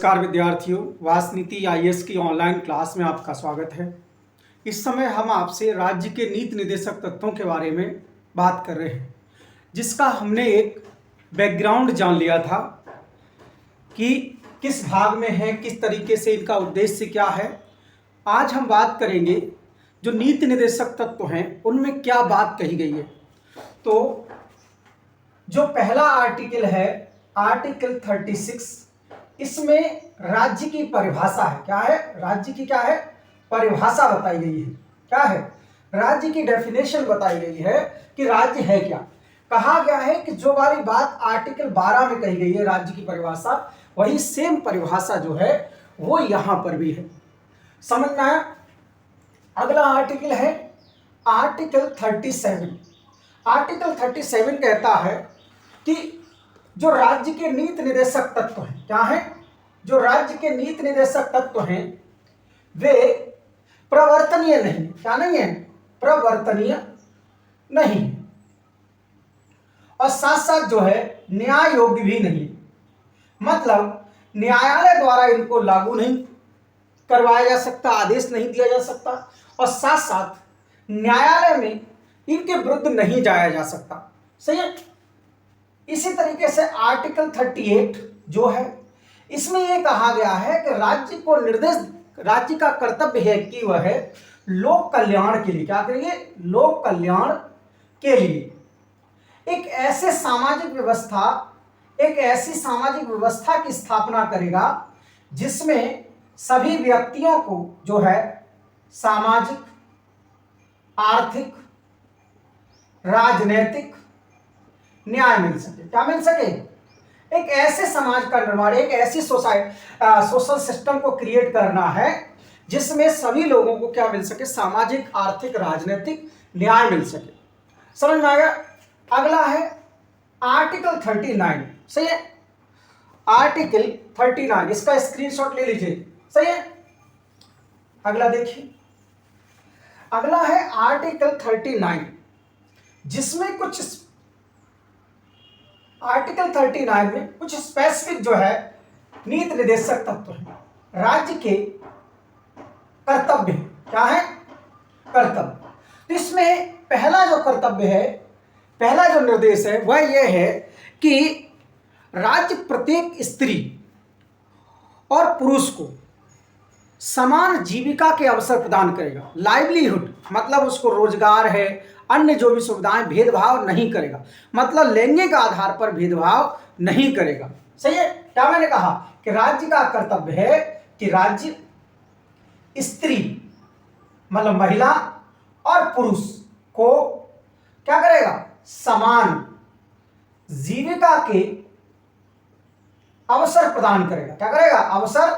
नमस्कार विद्यार्थियों, वासनीति आईएएस की ऑनलाइन क्लास में आपका स्वागत है। इस समय हम आपसे राज्य के नीति निर्देशक तत्वों के बारे में बात कर रहे हैं, जिसका हमने एक बैकग्राउंड जान लिया था कि किस भाग में है, किस तरीके से इनका उद्देश्य क्या है। आज हम बात करेंगे जो नीति निर्देशक तत्व हैं उनमें क्या बात कही गई है। तो जो पहला आर्टिकल है आर्टिकल 36, इसमें राज्य की परिभाषा है। क्या है? राज्य की क्या है? परिभाषा बताई गई है। क्या है? राज्य की डेफिनेशन बताई गई है कि राज्य है क्या। कहा गया है कि जो वाली बात आर्टिकल 12 में कही गई है राज्य की परिभाषा, वही सेम परिभाषा जो है वो यहां पर भी है। समझ में आया? अगला आर्टिकल है आर्टिकल 37। आर्टिकल 37 कहता है कि जो राज्य के नीति निर्देशक तत्व हैं, क्या है? जो राज्य के नीति निर्देशक तत्व हैं वे प्रवर्तनीय नहीं। क्या नहीं है? प्रवर्तनीय नहीं, और साथ साथ जो है न्याय योग्य भी नहीं। मतलब न्यायालय द्वारा इनको लागू नहीं करवाया जा सकता, आदेश नहीं दिया जा सकता, और साथ साथ न्यायालय में इनके विरुद्ध नहीं जाया जा सकता। सही है? इसी तरीके से आर्टिकल 38 जो है, इसमें यह कहा गया है कि राज्य का कर्तव्य है कि वह लोक कल्याण के लिए क्या करेंगे? लोक कल्याण के लिए एक ऐसी सामाजिक व्यवस्था की स्थापना करेगा जिसमें सभी व्यक्तियों को जो है सामाजिक, आर्थिक, राजनैतिक न्याय मिल सके। क्या मिल सके? एक ऐसे समाज का निर्माण, एक ऐसी सोशल सिस्टम को क्रिएट करना है जिसमें सभी लोगों को क्या मिल सके? सामाजिक, आर्थिक, राजनीतिक न्याय मिल सके। समझ में आ गया? अगला है आर्टिकल 39। सही है? आर्टिकल 39, इसका स्क्रीनशॉट ले लीजिए। सही है? अगला देखिए, अगला है आर्टिकल 39, जिसमें कुछ आर्टिकल 39 में कुछ स्पेसिफिक जो है नीति निर्देशक तत्व है, राज्य के कर्तव्य। क्या है? कर्तव्य। तो इसमें पहला जो कर्तव्य है, पहला जो निर्देश है वह यह है कि राज्य प्रत्येक स्त्री और पुरुष को समान जीविका के अवसर प्रदान करेगा। लाइवलीहुड मतलब उसको रोजगार है, अन्य जो भी सुविधाएं, भेदभाव नहीं करेगा। मतलब लैंगिक आधार पर भेदभाव नहीं करेगा। सही है? क्या मैंने कहा कि राज्य का कर्तव्य है कि राज्य स्त्री मतलब महिला और पुरुष को क्या करेगा? समान जीविका के अवसर प्रदान करेगा। क्या करेगा? अवसर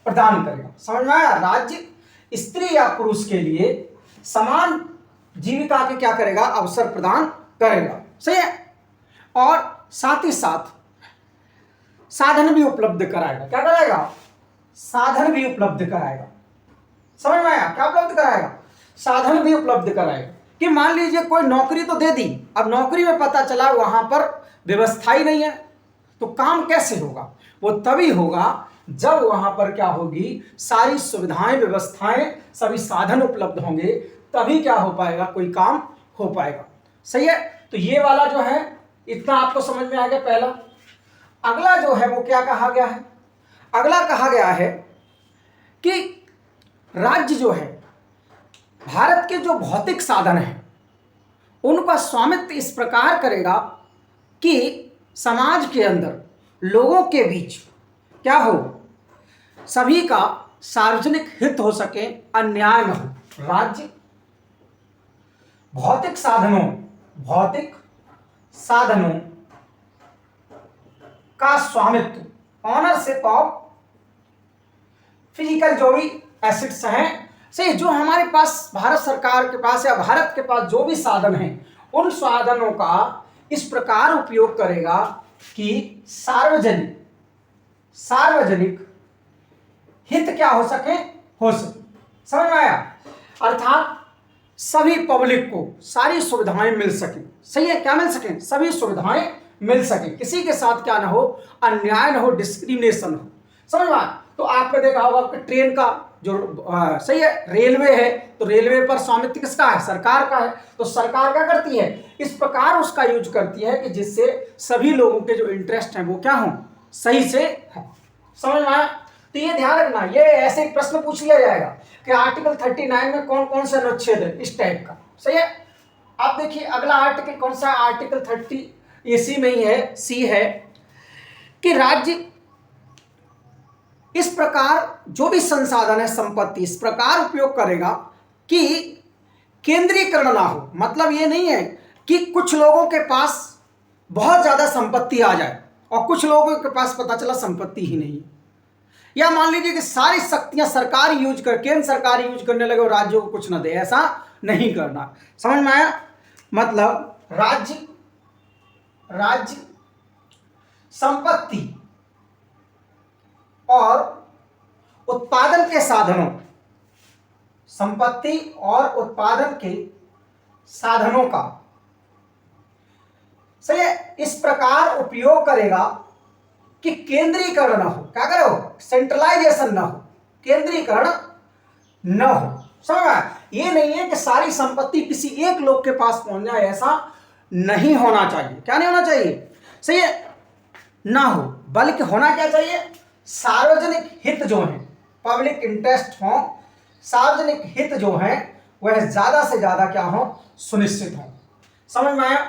प्रदान करेगा। समझ में आया? राज्य स्त्री या पुरुष के लिए समान जीविका के क्या करेगा? अवसर प्रदान करेगा। सही है? और साथ ही साथ साधन भी उपलब्ध कराएगा। क्या कराएगा? साधन भी उपलब्ध कराएगा। समझ में आया? क्या उपलब्ध कराएगा? साधन भी उपलब्ध कराएगा। कि मान लीजिए कोई नौकरी तो दे दी, अब नौकरी में पता चला वहां पर व्यवस्था ही नहीं है, तो काम कैसे होगा? वो तभी होगा जब वहां पर क्या होगी? सारी सुविधाएं, व्यवस्थाएं, सभी साधन उपलब्ध होंगे, तभी क्या हो पाएगा? कोई काम हो पाएगा। सही है? तो ये वाला जो है इतना आपको समझ में आ गया पहला। अगला जो है वो क्या कहा गया है? अगला कहा गया है कि राज्य जो है भारत के जो भौतिक साधन हैं उनका स्वामित्व इस प्रकार करेगा कि समाज के अंदर लोगों के बीच क्या हो? सभी का सार्वजनिक हित हो सके, अन्याय न हो। राज्य भौतिक साधनों का स्वामित्व, ऑनरशिप ऑफ फिजिकल जो भी एसेट्स हैं, से जो हमारे पास भारत सरकार के पास या भारत के पास जो भी साधन हैं, उन साधनों का इस प्रकार उपयोग करेगा कि सार्वजनिक हित क्या हो सके? हो सके। समझ में आया? अर्थात सभी पब्लिक को सारी सुविधाएं मिल सके। सही है? क्या मिल सके? सभी सुविधाएं मिल सके, किसी के साथ क्या ना हो? अन्याय ना हो, डिस्क्रिमिनेशन हो। समझ में आया? तो आपने देखा होगा कि ट्रेन का जो सही है, रेलवे है, तो रेलवे पर स्वामित्व किसका है? सरकार का है। तो सरकार क्या करती है? इस प्रकार उसका यूज करती है कि जिससे सभी लोगों के जो इंटरेस्ट हैं वो क्या हों, सही से हों। समझ में आया? तो ये ध्यान रखना, ये ऐसे एक प्रश्न पूछ लिया जाएगा कि आर्टिकल 39 में कौन कौन से अनुच्छेद है इस टाइप का। सही है। अब देखिए अगला आर्टिकल कौन सा? आर्टिकल 30 इसी में ही है, सी है कि राज्य इस प्रकार जो भी संसाधन है संपत्ति इस प्रकार उपयोग करेगा कि केंद्रीकरण ना हो। मतलब ये नहीं है कि कुछ लोगों के पास बहुत ज्यादा संपत्ति आ जाए और कुछ लोगों के पास पता चला संपत्ति ही नहीं, या मान लीजिए कि सारी शक्तियां सरकार यूज कर, केंद्र सरकार यूज करने लगे और राज्यों को कुछ ना दे। ऐसा नहीं करना। समझ में आया? मतलब राज्य संपत्ति और उत्पादन के साधनों, संपत्ति और उत्पादन के साधनों का सही है इस प्रकार उपयोग करेगा कि केंद्रीकरण न हो। क्या करो? सेंट्रलाइजेशन ना हो, केंद्रीकरण न हो। समझ में? ये नहीं है कि सारी संपत्ति किसी एक लोग के पास पहुंच जाए, ऐसा नहीं होना चाहिए। क्या नहीं होना चाहिए? सही है, ना हो, बल्कि होना क्या चाहिए? सार्वजनिक हित जो है, पब्लिक इंटरेस्ट हो, सार्वजनिक हित जो है वह ज्यादा से ज्यादा क्या हो? सुनिश्चित हो। समझ में आया?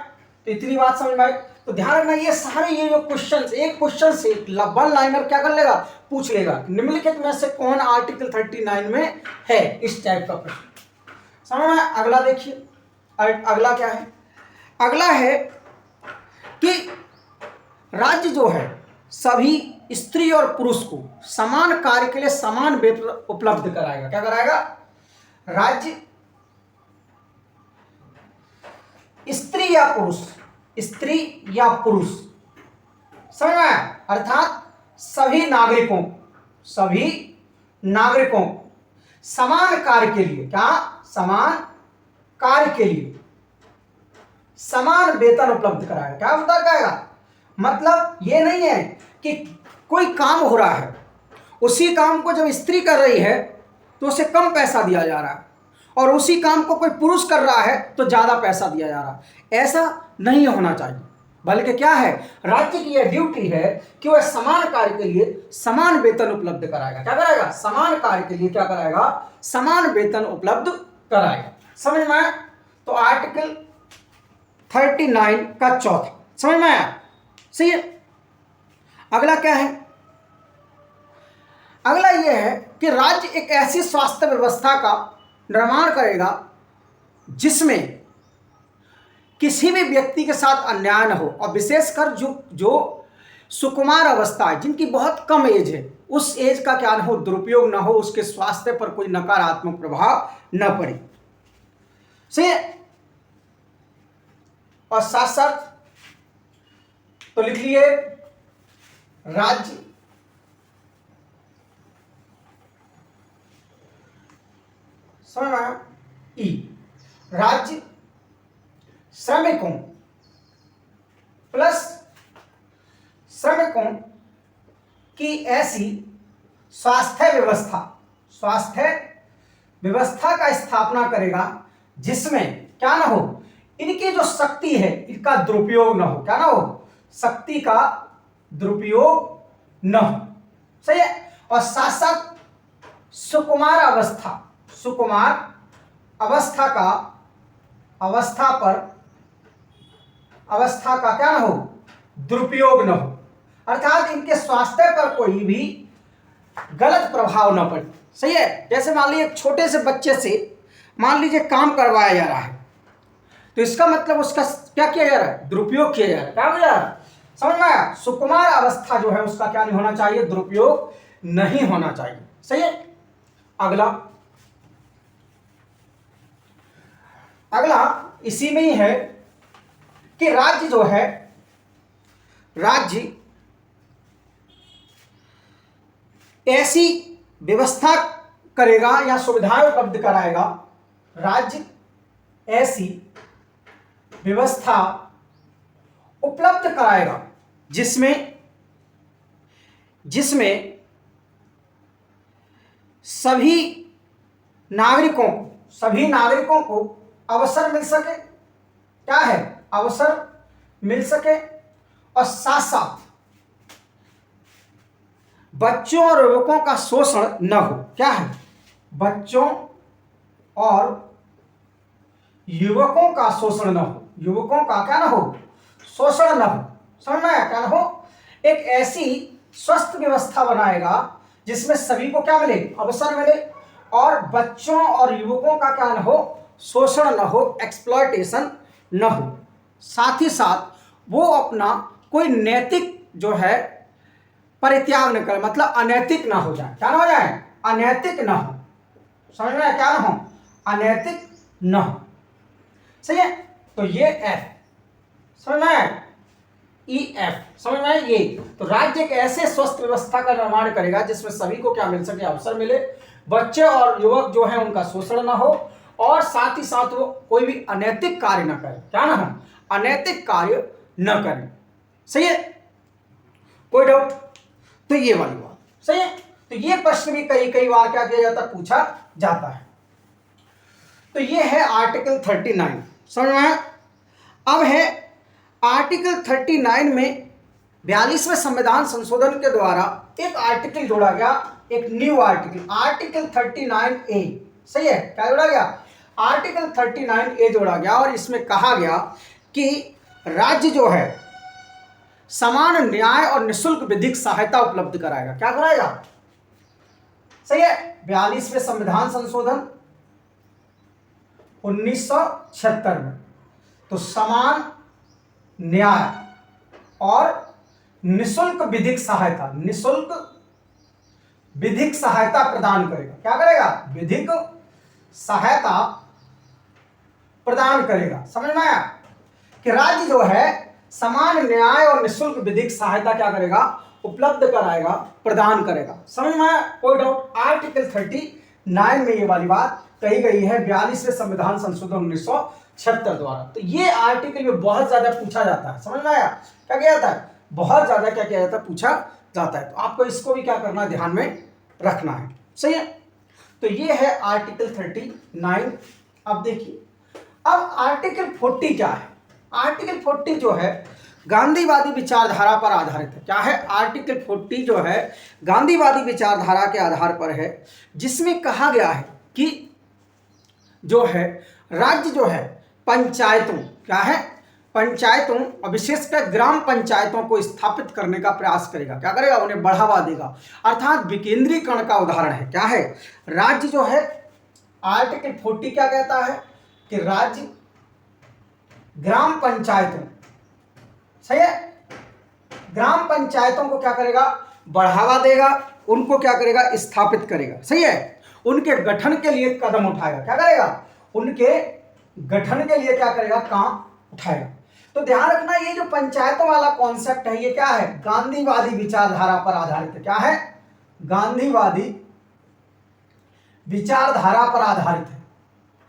तो इतनी बात समझ में आई। तो ध्यान रखना, ये सारे ये जो क्वेश्चन, एक क्वेश्चन से वन लाइनर क्या कर लेगा? पूछ लेगा निम्नलिखित में से कौन आर्टिकल 39 में है, इस टाइप का प्रश्न। समझ में? अगला देखिए, अगला क्या है? अगला है कि राज्य जो है सभी स्त्री और पुरुष को समान कार्य के लिए समान वेतन उपलब्ध कराएगा। क्या कराएगा? राज्य स्त्री या पुरुष, समझ में आया? अर्थात सभी नागरिकों समान कार्य के लिए, क्या? समान कार्य के लिए समान वेतन उपलब्ध कराएगा। क्या उपलब्ध कराएगा? मतलब ये नहीं है कि कोई काम हो रहा है, उसी काम को जब स्त्री कर रही है तो उसे कम पैसा दिया जा रहा है, और उसी काम को कोई पुरुष कर रहा है तो ज्यादा पैसा दिया जा रहा है। ऐसा नहीं होना चाहिए, बल्कि क्या है? राज्य की यह ड्यूटी है कि वह समान कार्य के लिए समान वेतन उपलब्ध कराएगा। क्या कराएगा? समान कार्य के लिए क्या कराएगा? समान वेतन उपलब्ध कराएगा। समझ में आया? तो आर्टिकल 39 का चौथा, समझ में आया? सही है। अगला क्या है? अगला यह है कि राज्य एक ऐसी स्वास्थ्य व्यवस्था का निर्माण करेगा जिसमें किसी भी व्यक्ति के साथ अन्याय न हो, और विशेषकर जो सुकुमार अवस्था है, जिनकी बहुत कम एज है, उस एज का क्या न हो? दुरुपयोग न हो, उसके स्वास्थ्य पर कोई नकारात्मक प्रभाव न पड़े। सही है। और साथ साथ तो लिख लिए राज्य समझ में आया? ई राज्य श्रमिकों की ऐसी स्वास्थ्य व्यवस्था का स्थापना करेगा जिसमें क्या ना हो? इनकी जो शक्ति है इनका दुरुपयोग न हो। क्या ना हो? शक्ति का दुरुपयोग न हो। सही है। और साथ साथ सुकुमार अवस्था का क्या ना हो? दुरुपयोग न हो, अर्थात इनके स्वास्थ्य पर कोई भी गलत प्रभाव न पड़े। सही है। जैसे मान लीजिए एक छोटे से बच्चे से मान लीजिए काम करवाया जा रहा है, तो इसका मतलब उसका क्या किया जा रहा है? दुरुपयोग किया जा रहा है। क्या हो जा रहा है? समझ में आया? सुकुमार अवस्था जो है उसका क्या नहीं होना चाहिए? दुरुपयोग नहीं होना चाहिए। सही है। अगला इसी में ही है कि राज्य जो है, राज्य ऐसी व्यवस्था करेगा या सुविधाएं उपलब्ध कराएगा, राज्य ऐसी व्यवस्था उपलब्ध कराएगा जिसमें सभी नागरिकों को अवसर मिल सके, क्या है, अवसर मिल सके, और साथ साथ बच्चों और युवकों का शोषण न हो। क्या है, बच्चों और युवकों का शोषण न हो, युवकों का क्या न हो, शोषण न हो। समझ में आया, क्या न हो, एक ऐसी स्वस्थ व्यवस्था बनाएगा जिसमें सभी को क्या मिले, अवसर मिले, और बच्चों और युवकों का क्या न हो, शोषण न हो, एक्सप्लॉयटेशन न हो। साथ ही साथ वो अपना कोई नैतिक जो है परित्याग न करे, मतलब अनैतिक ना हो जाए। क्या ना हो जाए, अनैतिक ना हो। समझ में आया, क्या ना हो, अनैतिक ना हो। सही है, तो ये एफ समझ में आया, ई एफ समझ में आया। ये तो राज्य एक ऐसे स्वस्थ व्यवस्था का निर्माण करेगा जिसमें सभी को क्या मिल सके, अवसर मिले, बच्चे और युवक जो है उनका शोषण ना हो, और साथ ही साथ वो कोई भी अनैतिक कार्य ना करे। क्या ना हो, अनैतिक कार्य न करें। सही है, कोई डाउट? तो ये वाली बात सही है। तो ये प्रश्न भी कई बार क्या किया जाता है, पूछा जाता है। तो ये है आर्टिकल 39, समझ में आया। अब है आर्टिकल 39 में 42वें संविधान संशोधन के द्वारा एक आर्टिकल जोड़ा गया, एक न्यू आर्टिकल, आर्टिकल 39A। सही है, क्या जोड़ा गया, आर्टिकल 39A जोड़ा गया, और इसमें कहा गया कि राज्य जो है समान न्याय और निःशुल्क विधिक सहायता उपलब्ध कराएगा। क्या कराएगा, सही है, 42वें संविधान संशोधन 1976 में, तो समान न्याय और निःशुल्क विधिक सहायता, निःशुल्क विधिक सहायता प्रदान करेगा। क्या करेगा, विधिक सहायता प्रदान करेगा। समझ में आया, कि राज्य जो है समान न्याय और निःशुल्क विधिक सहायता क्या करेगा, उपलब्ध कराएगा, प्रदान करेगा। समझ में आया, कोई डाउट? आर्टिकल 39 में ये वाली बात कही गई है 42वें संविधान संशोधन 1976 द्वारा। तो ये आर्टिकल में बहुत ज्यादा पूछा जाता है। समझ में आया, क्या किया जाता है, बहुत ज्यादा क्या किया जाता है, पूछा जाता है। तो आपको इसको भी क्या करना है, ध्यान में रखना है। सही है, तो ये है आर्टिकल 39। अब देखिए, अब आर्टिकल 40 क्या है, आर्टिकल 40 जो है गांधीवादी विचारधारा पर आधारित है। क्या है, आर्टिकल 40 जो है गांधीवादी विचारधारा के आधार पर है, जिसमें कहा गया है कि जो है राज्य जो है पंचायतों, क्या है, पंचायतों और विशेषकर ग्राम पंचायतों को स्थापित करने का प्रयास करेगा। क्या करेगा, उन्हें बढ़ावा देगा, अर्थात विकेंद्रीकरण का उदाहरण है। क्या है, राज्य जो है, आर्टिकल 40 क्या कहता है कि राज्य ग्राम पंचायतों, सही है, ग्राम पंचायतों को क्या करेगा, बढ़ावा देगा, उनको क्या करेगा, स्थापित करेगा। सही है, उनके गठन के लिए कदम उठाएगा। क्या करेगा, उनके गठन के लिए क्या करेगा, काम उठाएगा। तो ध्यान रखना, ये जो पंचायतों वाला कॉन्सेप्ट है, ये क्या है, गांधीवादी विचारधारा पर आधारित है। क्या है, गांधीवादी विचारधारा पर आधारित है।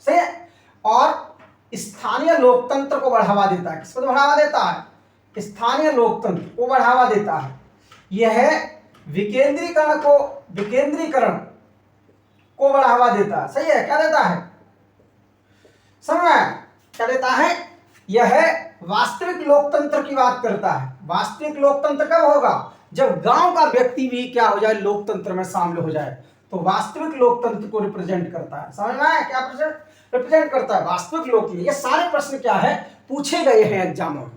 सही है, और स्थानीय लोकतंत्र को बढ़ावा देता है। किसको बढ़ावा देता है, स्थानीय लोकतंत्र को बढ़ावा देता है। यह विकेंद्रीकरण को बढ़ावा देता है। सही है, क्या देता है, समझ में, क्या देता है, यह वास्तविक लोकतंत्र की बात करता है। वास्तविक लोकतंत्र कब होगा, जब गांव का व्यक्ति भी क्या हो जाए, लोकतंत्र में शामिल हो जाए, तो वास्तविक लोकतंत्र को रिप्रेजेंट करता है। समझ में आया, क्या रिप्रेजेंट करता है, वास्तविक लोकतंत्र। ये सारे प्रश्न क्या है, पूछे गए हैं एग्जामों में।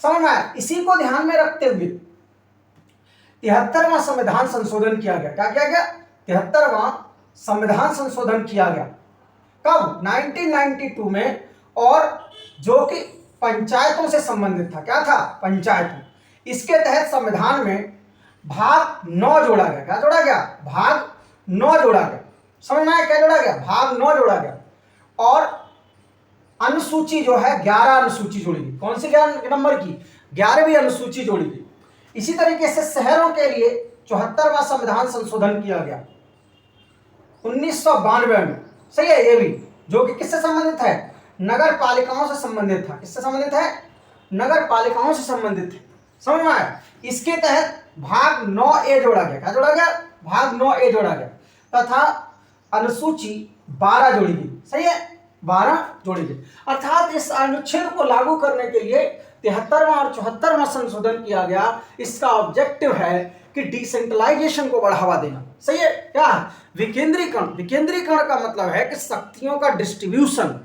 समझ में आया, इसी को ध्यान में रखते हुए 73वां संविधान संशोधन किया गया। क्या किया गया, 73वां संविधान संशोधन किया गया। कब, 1992 में, और जो कि पंचायतों से संबंधित था। क्या था, पंचायतों। इसके तहत संविधान में भाग 9 जोड़ा गया। क्या जोड़ा गया, भाग 9 जोड़ा गया। समझ में आया, क्या जोड़ा गया, भाग 9 जोड़ा गया, और अनुसूची जो है 11 अनुसूची जोड़ी गई। कौन सी 11 नंबर की, 11वीं अनुसूची जोड़ी गई। इसी तरीके से शहरों के लिए 74वां संविधान संशोधन किया गया 1992 में। सही है, ये भी जो कि किससे संबंधित है, नगर पालिकाओं से संबंधित था। किससे संबंधित है, नगर पालिकाओं से संबंधित है। समझ में आया, इसके तहत भाग 9A जोड़ा गया। क्या जोड़ा गया, भाग 9A जोड़ा गया। तथा अनुसूची 12 जोड़ी गई। सही है, 12 जोड़ी गई। अर्थात इस अनुच्छेद को लागू करने के लिए 73वां और 74वां संशोधन किया गया। इसका ऑब्जेक्टिव है कि डिसेंट्रलाइजेशन को बढ़ावा देना। सही है, क्या विकेंद्रीकरण। विकेंद्रीकरण का मतलब है कि शक्तियों का डिस्ट्रीब्यूशन।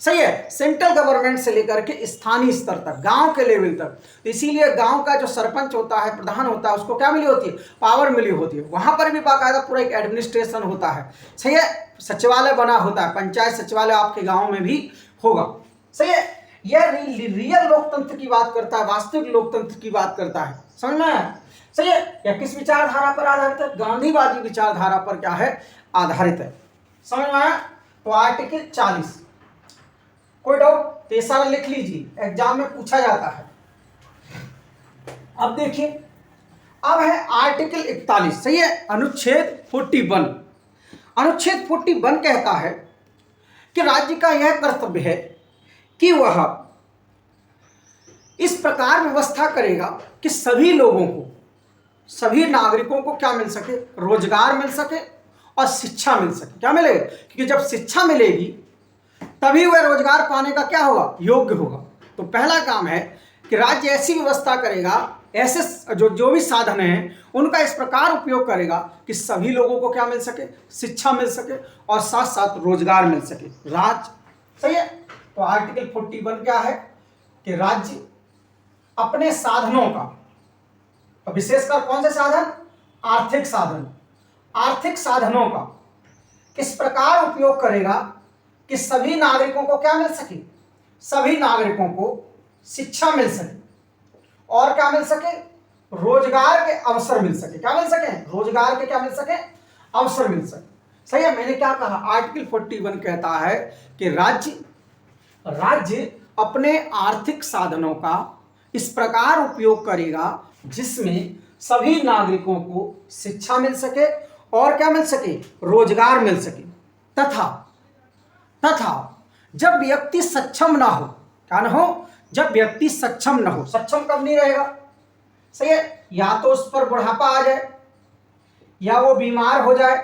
सही है, सेंट्रल गवर्नमेंट से लेकर के स्थानीय स्तर तक, गांव के लेवल तक। तो इसीलिए गांव का जो सरपंच होता है, प्रधान होता है, उसको क्या मिली होती है, पावर मिली होती है। वहां पर भी बाकायदा पूरा एक एडमिनिस्ट्रेशन होता है। सही है, सचिवालय बना होता है, पंचायत सचिवालय आपके गाँव में भी होगा। सही है, यह रियल लोकतंत्र की बात करता है, वास्तविक लोकतंत्र की बात करता है। समझ में आया? सही है, यह किस विचारधारा पर आधारित है, गांधीवादी विचारधारा पर क्या है, आधारित है। समझ में आया? तो आर्टिकल 40, कोई डाउट तो ये सारा लिख लीजिए, एग्जाम में पूछा जाता है। अब देखिए, अब है आर्टिकल 41। सही है, अनुच्छेद 41। अनुच्छेद 41 कहता है कि राज्य का यह कर्तव्य है कि वह इस प्रकार व्यवस्था करेगा कि सभी लोगों को, सभी नागरिकों को क्या मिल सके, रोजगार मिल सके और शिक्षा मिल सके। क्या मिलेगा? क्योंकि जब शिक्षा मिलेगी तभी वह रोजगार पाने का क्या होगा, योग्य होगा। तो पहला काम है कि राज्य ऐसी व्यवस्था करेगा, ऐसे जो भी साधन हैं उनका इस प्रकार उपयोग करेगा कि सभी लोगों को क्या मिल सके, शिक्षा मिल सके और साथ साथ रोजगार मिल सके। राज्य, सही है, तो आर्टिकल 41 क्या है कि राज्य अपने साधनों का, विशेषकर कौन से साधन, आर्थिक साधन, आर्थिक साधनों का किस प्रकार उपयोग करेगा कि सभी नागरिकों को क्या मिल सके, सभी नागरिकों को शिक्षा मिल सके और क्या मिल सके, रोजगार के अवसर मिल सके। क्या मिल सके, रोजगार के क्या मिल सके, अवसर मिल सके। सही है, मैंने क्या कहा, आर्टिकल 41 कहता है कि राज्य अपने आर्थिक साधनों का इस प्रकार उपयोग करेगा जिसमें सभी नागरिकों को शिक्षा मिल सके और क्या मिल सके, रोजगार मिल सके। तथा जब व्यक्ति सक्षम ना हो, क्या ना हो, जब व्यक्ति सक्षम ना हो, सक्षम कब नहीं रहेगा, सही है, या तो उस पर बुढ़ापा आ जाए या वो बीमार हो जाए।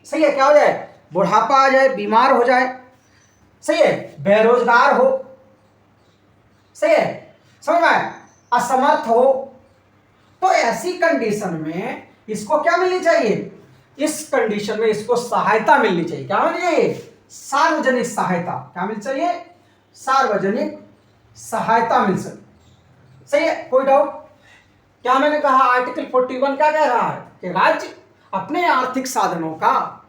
सही है, क्या हो जाए, बुढ़ापा आ जाए, बीमार हो जाए। सही है, बेरोजगार हो। सही है, समझ में आया, असमर्थ हो। तो ऐसी कंडीशन में इसको क्या मिलनी चाहिए, इस कंडीशन में इसको सहायता मिलनी चाहिए। क्या मिलनी चाहिए, सार्वजनिक सहायता। क्या मिलनी चाहिए, सार्वजनिक सहायता मिल सके। सही है, कोई डाउट? क्या मैंने कहा, आर्टिकल 41 क्या कह रहा है कि राज्य अपने आर्थिक साधनों का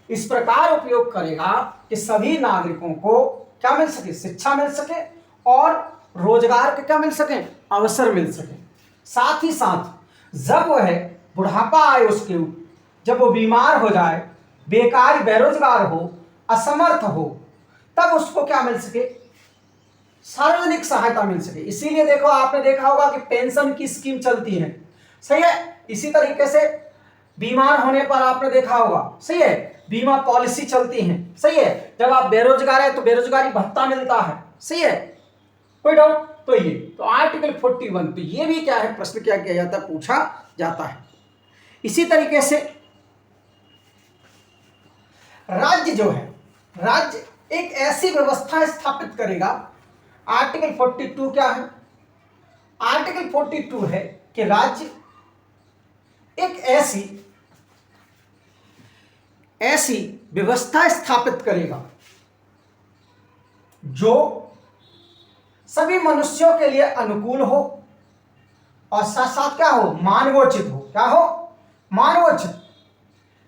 इस प्रकार उपयोग करेगा कि सभी नागरिकों को क्या मिल सके, शिक्षा मिल सके और रोजगार के क्या मिल सके, अवसर मिल सके। साथ ही साथ जब वह बुढ़ापा आए, उसके जब वो बीमार हो जाए, बेकार बेरोजगार हो, असमर्थ हो, तब उसको क्या मिल सके, सार्वजनिक सहायता मिल सके। इसीलिए देखो, आपने देखा होगा कि पेंशन की स्कीम चलती है। सही है, इसी तरीके से बीमार होने पर आपने देखा होगा, सही है, बीमा पॉलिसी चलती है। सही है, जब आप बेरोजगार है तो बेरोजगारी भत्ता मिलता है। सही है, कोई डाउट? तो ये तो आर्टिकल 41, तो ये भी क्या है, प्रश्न क्या किया जाता है, पूछा जाता है। इसी तरीके से राज्य जो है, राज्य एक ऐसी व्यवस्था स्थापित करेगा। आर्टिकल 42 क्या है, आर्टिकल 42 है कि राज्य एक ऐसी व्यवस्था स्थापित करेगा जो सभी मनुष्यों के लिए अनुकूल हो और साथ साथ क्या हो, मानवोचित हो। क्या हो, मानवोचित।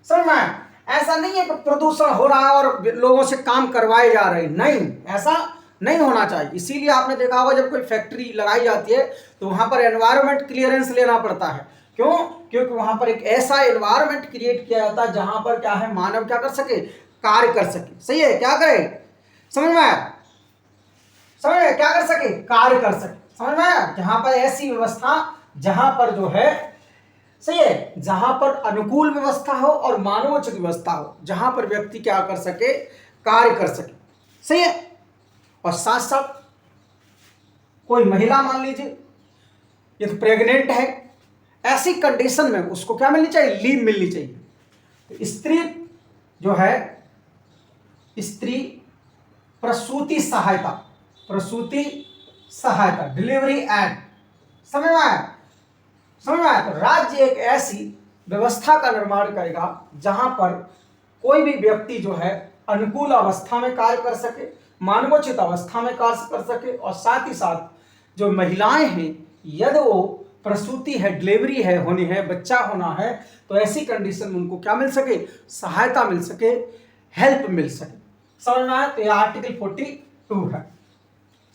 समझ में आया? ऐसा नहीं है कि प्रदूषण हो रहा है और लोगों से काम करवाए जा रहे हैं, नहीं, ऐसा नहीं होना चाहिए। इसीलिए आपने देखा होगा जब कोई फैक्ट्री लगाई जाती है तो वहां पर एनवायरमेंट क्लियरेंस लेना पड़ता है। क्यों? क्योंकि वहां पर एक ऐसा एनवायरमेंट क्रिएट किया जाता है जहां पर क्या है, मानव क्या कर सके, कार्य कर सके। सही है, क्या करे, समझ में आया, समझ में, क्या कर सके, कार्य कर सके। समझ में आया? जहां पर ऐसी व्यवस्था, जहां पर जो है, सही है, जहां पर अनुकूल व्यवस्था हो और मानवोचित व्यवस्था हो, जहां पर व्यक्ति क्या कर सके, कार्य कर सके। सही है, और साथ साथ कोई महिला मान लीजिए ये तो प्रेग्नेंट है, ऐसी कंडीशन में उसको क्या मिलनी चाहिए, लीव मिलनी चाहिए। स्त्री जो है, स्त्री प्रसूति सहायता, प्रसूति सहायता, डिलीवरी एड, समझ में आया? समझ में आया? तो राज्य एक ऐसी व्यवस्था का निर्माण करेगा जहां पर कोई भी व्यक्ति जो है अनुकूल अवस्था में कार्य कर सके, मानवोचित अवस्था में कार्य कर सके, और साथ ही साथ जो महिलाएं हैं यदि वो प्रसूति है, डिलीवरी है, होनी है, बच्चा होना है, तो ऐसी कंडीशन में उनको क्या मिल सके? सहायता मिल सके, हेल्प मिल सके। समझ में आया? तो यह आर्टिकल 42 है।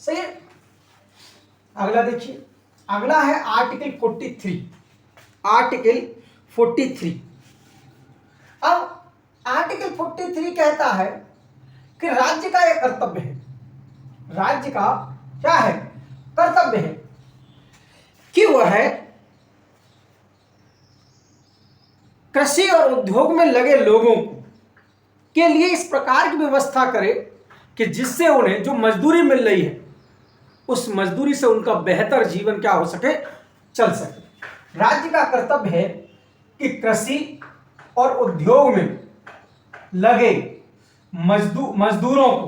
सही है। अगला देखिए, अगला है आर्टिकल 43। आर्टिकल 43, अब आर्टिकल 43 कहता है कि राज्य का यह कर्तव्य है, राज्य का क्या है? कर्तव्य है कि वह कृषि और उद्योग में लगे लोगों के लिए इस प्रकार की व्यवस्था करे कि जिससे उन्हें जो मजदूरी मिल रही है उस मजदूरी से उनका बेहतर जीवन क्या हो सके? चल सके। राज्य का कर्तव्य है कि कृषि और उद्योग में लगे मजदूरों को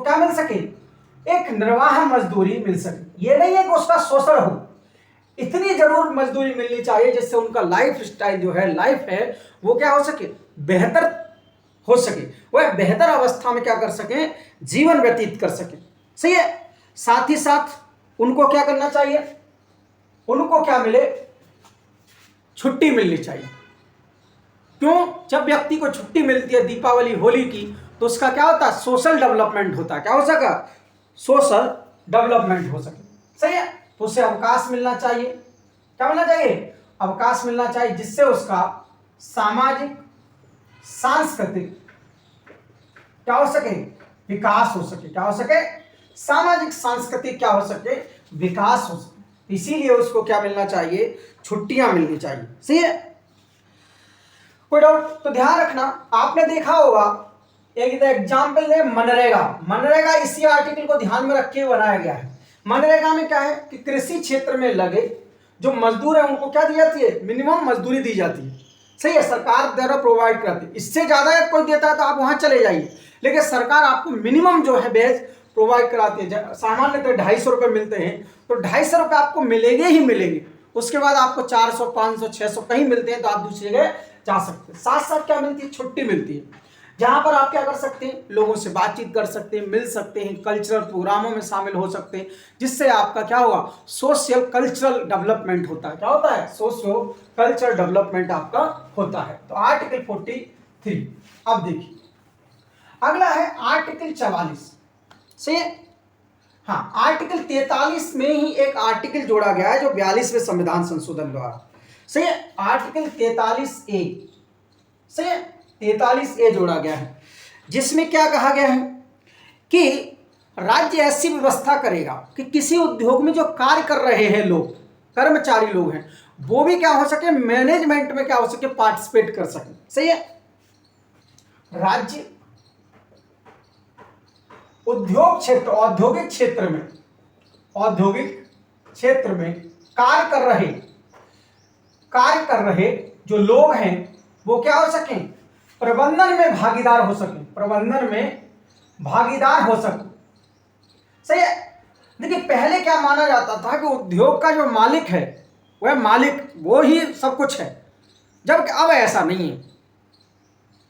क्या मिल सके? एक निर्वाह मजदूरी मिल सके। ये नहीं है कि उसका शोषण हो, इतनी जरूर मजदूरी मिलनी चाहिए जिससे उनका लाइफ स्टाइल जो है, लाइफ है, वो क्या हो सके? बेहतर हो सके, वह बेहतर अवस्था में क्या कर सके? जीवन व्यतीत कर सके। सही है। साथ ही साथ उनको क्या करना चाहिए? उनको क्या मिले? छुट्टी मिलनी चाहिए। क्यों? जब व्यक्ति को छुट्टी मिलती है दीपावली, होली की, तो उसका क्या होता है? सोशल डेवलपमेंट होता है। क्या हो सका? सोशल डेवलपमेंट हो सके। सही है। तो उसे अवकाश मिलना चाहिए। क्या मिलना चाहिए? अवकाश मिलना चाहिए, जिससे उसका सामाजिक सांस्कृतिक क्या हो सके? विकास हो सके। क्या हो सके? सामाजिक सांस्कृतिक क्या हो सके? विकास हो सके। इसीलिए उसको क्या मिलना चाहिए? छुट्टियां मिलनी चाहिए। सही है। कोई डाउट? तो ध्यान रखना, आपने देखा होगा एक एग्जाम्पल है मनरेगा। मनरेगा इसी आर्टिकल को ध्यान में रख के बनाया गया है। मनरेगा में क्या है कि कृषि क्षेत्र में लगे जो मजदूर है उनको क्या दी जाती है? मिनिमम मजदूरी दी जाती है। सही है। सरकार द्वारा प्रोवाइड कराती है। इससे ज्यादा यदि कोई देता है तो आप वहां चले जाइए, लेकिन सरकार आपको मिनिमम जो है बेज प्रोवाइड कराती है। सामान्यतः 250 रुपये मिलते हैं, तो 250 रुपये आपको मिलेंगे ही मिलेंगे। उसके बाद आपको 400, 500, 600 कहीं मिलते हैं तो आप दूसरी जगह जा सकते हैं। साथ साथ क्या मिलती है? छुट्टी मिलती है, जहां पर आप क्या कर सकते हैं? लोगों से बातचीत कर सकते हैं, मिल सकते हैं, कल्चरल प्रोग्रामों में शामिल हो सकते हैं, जिससे आपका क्या होगा? सोशल कल्चरल डेवलपमेंट होता है। क्या होता है? सोशियो कल्चरल डेवलपमेंट आपका होता है। तो आर्टिकल 43। अब देखिए, अगला है आर्टिकल 44। सही है। हाँ, आर्टिकल 43 में ही एक आर्टिकल जोड़ा गया है जो 42वें संविधान संशोधन द्वारा। सही है। Article 43A। सही है। 43A जोड़ा गया है, जिसमें क्या कहा गया है कि राज्य ऐसी व्यवस्था करेगा कि किसी उद्योग में जो कार्य कर रहे हैं लोग, कर्मचारी लोग हैं, वो भी क्या हो सके? मैनेजमेंट में क्या हो सके? पार्टिसिपेट कर सके। सही है। राज्य औद्योगिक क्षेत्र में कार्य कर रहे जो लोग हैं वो क्या हो सके? प्रबंधन में भागीदार हो सके। सही है। देखिए, पहले क्या माना जाता था कि उद्योग का जो मालिक है वो ही सब कुछ है, जबकि अब ऐसा नहीं है।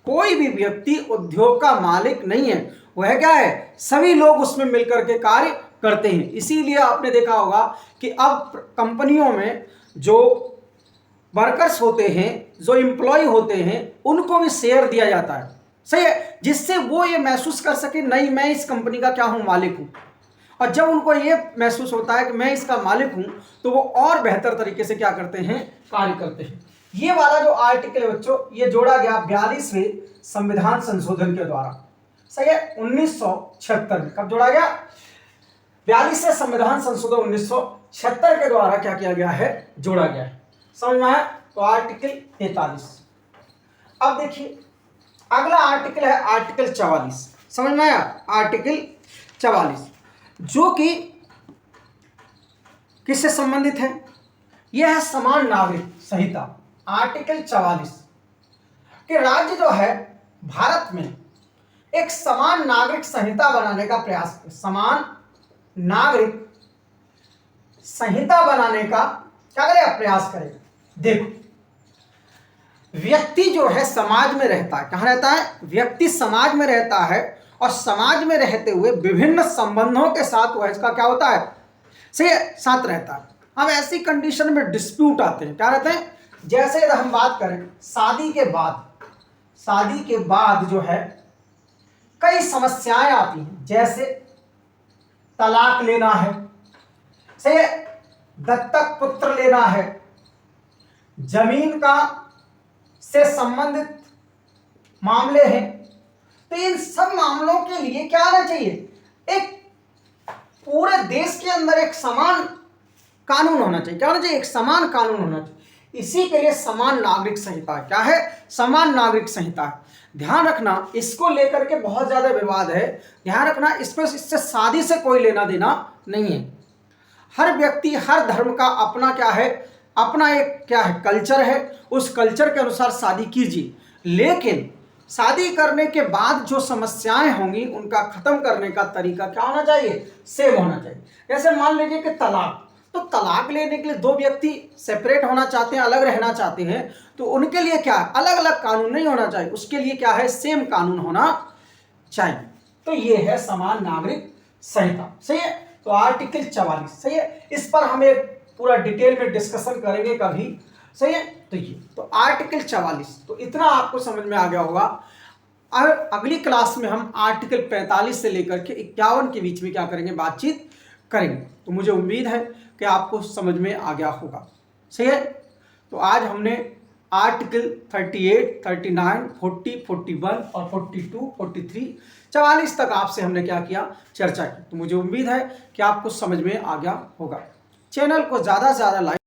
कोई भी व्यक्ति उद्योग का मालिक नहीं है, वह क्या है? सभी लोग उसमें मिलकर के कार्य करते हैं। इसीलिए आपने देखा होगा कि अब कंपनियों में जो वर्कर्स होते हैं, जो एम्प्लॉय होते हैं, उनको भी शेयर दिया जाता है। सही है। जिससे वो ये महसूस कर सके, नहीं मैं इस कंपनी का क्या हूं? मालिक हूं। और जब उनको ये महसूस होता है कि मैं इसका मालिक हूं, तो वो और बेहतर तरीके से क्या करते हैं? कार्य करते हैं। ये वाला जो आर्टिकल है बच्चों, ये जोड़ा गया 42वें संविधान संशोधन के द्वारा। सही है। 1976 में। कब जोड़ा गया? 42वें संविधान संशोधन 1976 के द्वारा क्या किया गया है? जोड़ा गया है। समझ में आया? तो आर्टिकल 43। अब देखिए, अगला आर्टिकल है आर्टिकल 44। समझ में आया? आर्टिकल 44 जो कि किससे संबंधित है? यह है समान नागरिक संहिता। आर्टिकल 44 कि राज्य जो है भारत में एक समान नागरिक संहिता बनाने का प्रयास करे, समान नागरिक संहिता बनाने का क्या करेगा, प्रयास करेगा। देखो, व्यक्ति जो है समाज में रहता है, कहाँ रहता है, व्यक्ति समाज में रहता है और समाज में रहते हुए विभिन्न संबंधों के साथ वह इसका क्या होता है, सही है, साथ रहता है। अब ऐसी कंडीशन में डिस्प्यूट आते हैं, क्या रहते हैं, जैसे अगर हम बात करें शादी के बाद जो है कई समस्याएं आती हैं, जैसे तलाक लेना है, सही है, दत्तक पुत्र लेना है, जमीन का से संबंधित मामले हैं। तो इन सब मामलों के लिए क्या आना चाहिए, एक पूरे देश के अंदर एक समान कानून होना चाहिए। क्या होना चाहिए, एक समान कानून होना चाहिए। इसी के लिए समान नागरिक संहिता क्या है, समान नागरिक संहिता है। ध्यान रखना, इसको लेकर के बहुत ज्यादा विवाद है, ध्यान रखना, इससे शादी से कोई लेना देना नहीं है। हर व्यक्ति, हर धर्म का अपना क्या है, अपना एक क्या है, कल्चर है, उस कल्चर के अनुसार शादी कीजिए, लेकिन शादी करने के बाद जो समस्याएं होंगी उनका खत्म करने का तरीका क्या होना चाहिए, सेम होना चाहिए। जैसे मान लीजिए कि तलाक, तो तलाक लेने के लिए दो व्यक्ति सेपरेट होना चाहते हैं, अलग रहना चाहते हैं, तो उनके लिए क्या है, अलग अलग कानून नहीं होना चाहिए, उसके लिए क्या है, सेम कानून होना चाहिए। तो ये है समान नागरिक संहिता, सही है। तो आर्टिकल 44, सही है, इस पर हम एक पूरा डिटेल में डिस्कशन करेंगे कभी, सही है। तो ये तो आर्टिकल 44, तो इतना आपको समझ में आ गया होगा। और अगली क्लास में हम आर्टिकल 45 से लेकर के 51 के बीच में क्या करेंगे, बातचीत करेंगे। तो मुझे उम्मीद है कि आपको समझ में आ गया होगा, सही है। तो आज हमने आर्टिकल 38, 39, 40, 41 और 42, 43, 44 तक आपसे हमने क्या किया, चर्चा की। तो मुझे उम्मीद है कि आपको समझ में आ गया होगा। चैनल को ज़्यादा से ज़्यादा लाइक